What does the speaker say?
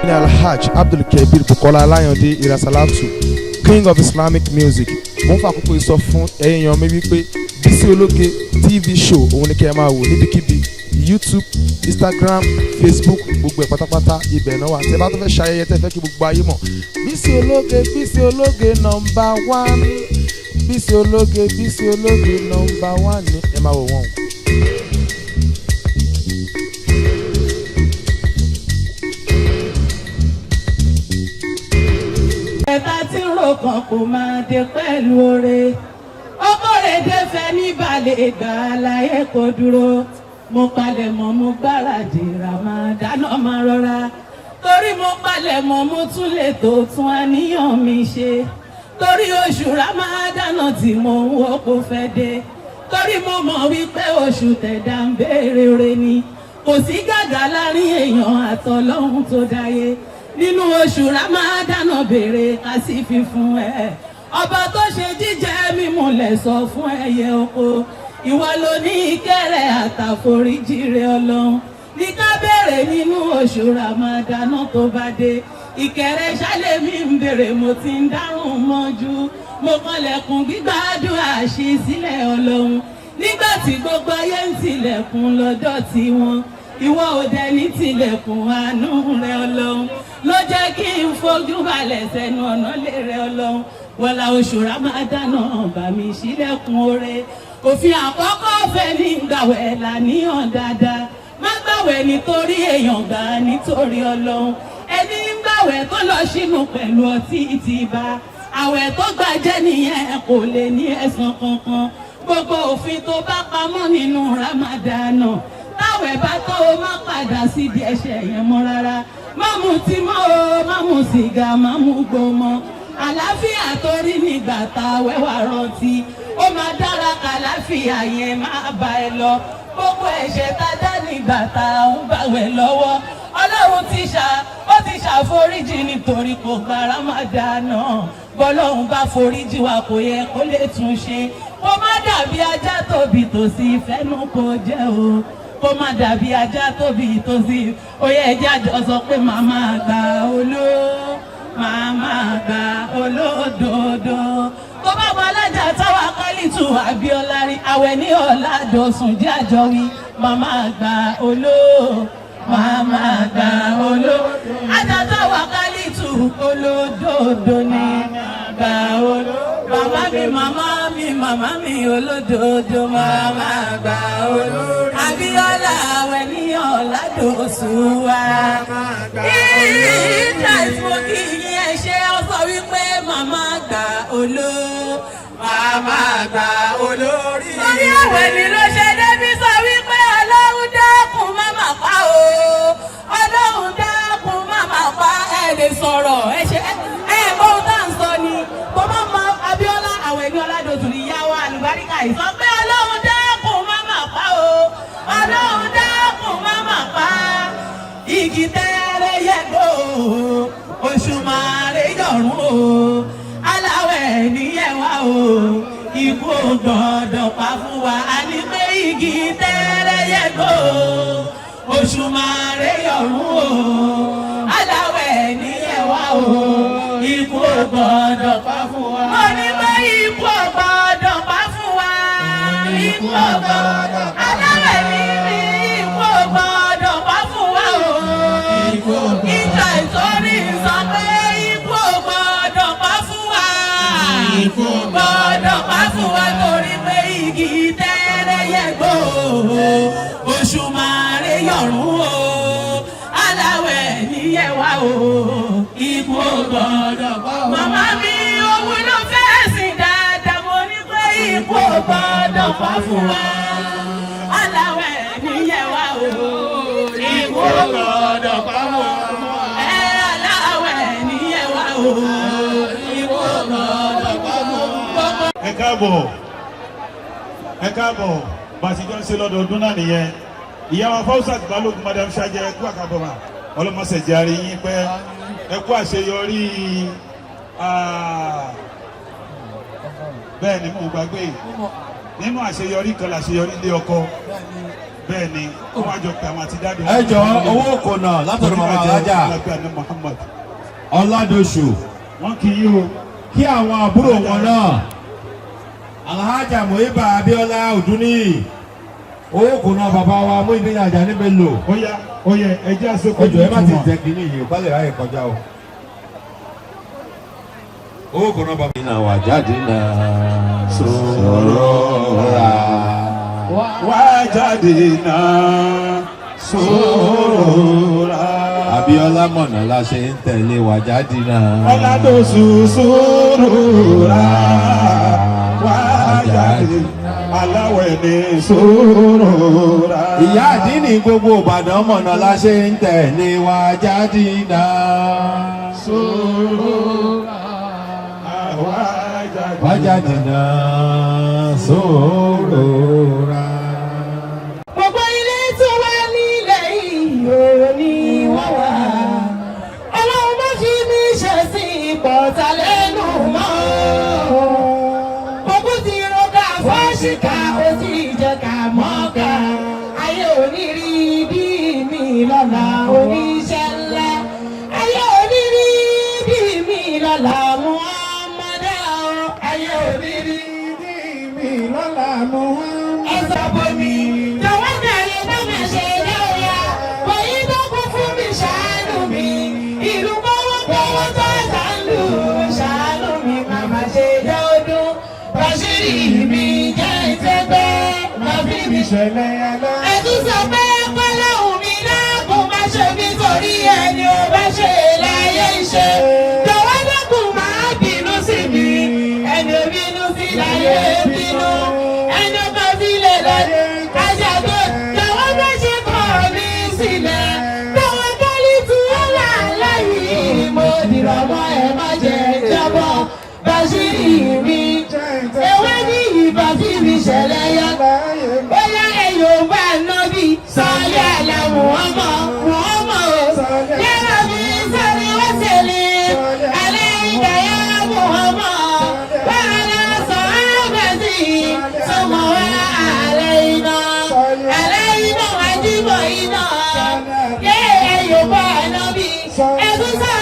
ní Alhaj Abdul Kabir Bukola Alayande Irasalatu, King of Islamic Music. Mo ń fa àkókò ìsọ fún èèyàn mi wípé Bísí Ológe TV show òun ni kẹ́ ẹ máa wò níbikíbi, YouTube, Instagram, Facebook, gbogbo ẹ̀ pátápátá ibẹ̀ náà wà. Tẹ́ bá tó fẹ́ ṣayẹyẹ tẹ́ fẹ́ kí gbogbo ayé mọ̀, Bísí Ológe #1, Bísí Ológe #1 ni ẹ máa wò wọ́n. Ẹ̀ta tí ń ro kan kò máa dé pẹ̀lú oore. Ọkọ̀rẹ́dẹ́ fẹ́ ní balẹ̀ gbà láyé kò dúró. Mo palẹ̀ mọ́ mo gbáradì Ramadan máa rọra. Torí mo palẹ̀ mọ́ mo tún lè tó tún àníyàn mi ṣe. Torí oṣù Ramadan tí mo ń wò kó fẹ́ dé. Torí mo mọ̀ wípé oṣù tẹ̀dá ń béèrè re ni. Kò sí gàgà láàrin èèyàn àtọlọ́hun tó dáyé. Nínú oṣù Ramadan béèrè ká sì fi fún ẹ. Ọba tó ṣe jíjẹ mímu lẹ̀ sọ fún ẹyẹ oko. Ìwọ ló ní ìkẹ́rẹ́ àtàforíjì rẹ Ọlọ́run. Ní ká béèrè nínú oṣù Ramadan tó bá dé. Ìkẹ́rẹ́ ṣálẹ̀ mi ń béèrè mo ti ń dárùn mọ́jú. Mo kànlẹ̀kùn gbígbàdúrà ṣí sílẹ̀ Ọlọ́run. Nígbà tí gbogbo ayé ń tilẹ̀kùn lọ́dọ̀ tiwọn. Ìwọ ò dẹ̀ ní tilẹ̀kùn àánú rẹ Ọlọ́run. Ló jẹ́ kí n fojú balẹ̀ sẹ́nu ọ̀nà lé rẹ Ọlọ́run. Wọlá oṣù Ramadan bá mi ṣílẹ̀kùn oore. Òfin àkọ́kọ́ fẹ́ ní gbàwẹ̀ làníyàn dáadáa. Má gbàwẹ̀ nítorí èèyàn gbà nítorí Ọlọ́run. Ẹni ń gbàwẹ̀ tó lọ sínú pẹ̀lú ọtí ti bá. Àwẹ̀ tó gbàjẹ́ nìyẹn kò lè ní ẹ̀san kankan. Gbogbo òfin tó bá pamọ́ nínú Ramadan. Táwẹ̀ bá tó o má padà síbi ẹ̀ṣẹ̀ yẹn mọ́ rárá. Má mutí mọ́ o, má mu sìgá, má mu gbó mọ́. Àlàáfíà torí nígbà tá a wẹ́wà rántí. Ó máa dára kàláfíà yẹn máa bá ẹ lọ. Gbogbo ẹ̀ṣẹ̀ tá a dá nígbà tá a ń bàwẹ̀ lọ́wọ́. Ọlọ́run ó ti ṣàforíjì nítorí kò gba Ramadan. Bọ́lọ́run bá foríjì wa kò yẹ kó lè tún ṣe. Kó má dàbí ajá tóbi tòsí ìfẹ́nu kò jẹ́ o. Kó má dàbí ajá tóbi tòsí. Ó yẹ ẹjẹ́ àjọ sọ pé màmá àgbà màmá àgbà olódodo. Tó bá wà lájà táwa Kálítù Abíọ́lá rí àwẹ̀ ní ọ̀la dọ̀sùn jẹ́ àjọ wí. Màmá àgbà màmá àgbà ajá táwa Kálítù olódodo ni. Màmá mi olódodo. Màmá àgbà olórí. Abíọ́lá àwẹ̀ ní ọ̀la dọ̀sùn wa. Ìjà ìfòkì yẹn ṣe ọ sọ wípé màmá àgbà màmá àgbà olórí. Lórí àwẹ̀ ni ló ṣe débi sọ wípé Ọlọ́run dákun má mà pa o. Ọlọ́run dákun má mà pa ẹ lè sọ̀rọ̀ ẹ ṣe ẹ bóun tá à ń sọ ni. Tó bá mọ Abíọ́lá àwẹ̀ ní ọ̀làdọ̀tún ní ìyàwó àlùbáríkà yìí sọ pé Ọlọ́run dákun má mà pa o. Ọlọ́run dákun má mà pa. Igi tẹ́rẹ̀ yẹ̀gbọ́ oṣù màrè yọ̀rùn o. Aláwẹ̀ níyẹn wá o. Ikú gbọ́dọ̀ pa fún wa. A ní pé igi tẹ́rẹ̀ yẹ̀gbọ́ oṣù màrè yọ̀rùn o. Aláwẹ̀ níyẹn wá o. Ikú gbọ́dọ̀ pa fún wa. Mo ní pé ikú gbọ́dọ̀ pa fún wa. Ikú gbọ́dọ̀ pa fún wa. Aláwẹ̀ ní ikú gbọ́dọ̀ pa fún wa o. Ìjà ìtorí sọ pé ikú gbọ́dọ̀ pa fún wa. Ikú gbọ́dọ̀ pa fún wa torí pé igi tẹ́rẹ̀ yẹ̀gbọ́ oṣù màrè yọ̀rùn o. Aláwẹ̀ níyẹn wá o. Ikú gbọ́dọ̀ pa fún wa. Màmá mi owó ló fẹ́ sìn dáadáa mo ní pé ikú gbọ́dọ̀ pa fún wa. Aláwẹ̀ níyẹn wá o. Ikú gbọ́dọ̀ pa fún wa. Aláwẹ̀ níyẹn wá o. Ikú gbọ́dọ̀ pa fún wa. Ẹ káàbọ̀ bá a ti jọ ń ṣe lọ́dọọdún náà nìyẹn. Ìyá wa Fawzat Balógun Madam Ṣájẹ ẹ kú àkàbọ̀mà ọlọ́mọṣẹ̀jẹ̀ àrí yín pẹ́ ẹ kú àṣeyọrí bẹ́ẹ̀ ni mo gbàgbé nínú àṣeyọrí kan làṣeyọrí lé ọkọ bẹ́ẹ̀ ni wọ́n wá jọ pé àwọn àti dáàdi. ẹ jọ owó kònà látọ̀dọ̀ màmá alájà Ọládọ̀ṣù wọ́n kì í yí o. kí àwọn àbúrò wọn náà Alhaja Muiba Abiola Oduni owó kònà bàbá wa Muyideen Ajani Bello. ó yẹ ẹjẹ́ àsopọ̀ ẹjọ ẹ má ti jẹ kínní yìí kálí ráyè kọjá o. owó kònà bàbá. iná wà jáde náà sọ̀rọ̀ wá jáde náà sọ̀rọ̀. Abíọ́lá mọ̀nà la ṣe ń tẹ̀lé wá jáde náà. Ọládọ̀ṣù sọ̀rọ̀ wá jáde aláwẹ̀ ní sọ̀rọ̀. ìyá àdínní gbogbo Ìbàdàn mọ̀nà la ṣe ń tẹ̀lé wá jáde náà. sọ̀rọ̀ wá jáde náà sọ̀rọ̀. gbogbo ilé tó wà nílẹ̀ yìí ò ní wọ́n wà. ọlọ́run bá fi mí ṣe sí ìpọ̀ta lẹ́nu mọ́. gbogbo ti rọ́gà fọ́ṣíkà ó ti jẹ́ ká mọ́ká. ayé òní rí bí mi lọ́la oníṣẹ́ ńlá. ayé òní rí bí mi lọ́la Muhammadu. ayé òní rí bí mi lọ́la Muhammadu. ẹ sọ fún mi. Ẹ̀tún sọ pé kọ́lọ́hùn mi náà kò má ṣe bí torí ẹni ò bá ṣe láyé iṣẹ́. Jọ̀wọ́ dẹ́kun máa bínú sí mi, ẹni ò bínú sí láyé bínú, ẹni ò bá sílẹ̀ láyé aṣáájú. Jọ̀wọ́ bá ṣe kọ̀ mí sílẹ̀, jọ̀wọ́ kọ́lí tí ó là láyé. Mo dìrọ̀ mọ́ ẹ má jẹ́ jábọ́, Bàṣírì mi, ewé ní ìbá fi mi ṣẹlẹ̀ yá. Yorùbá nọ́bí sọ́lé àlàmù ọmọ yàrá mi sọ́ni wọ́n tẹ̀lé alẹ́ ìdáyà Muhammad wàhálà sọ̀rọ̀bẹ̀sì sọmọ wa alẹ́ iná àjíbọ̀ iná yẹ Yorùbá nọ́bí ẹ̀dùn sọ.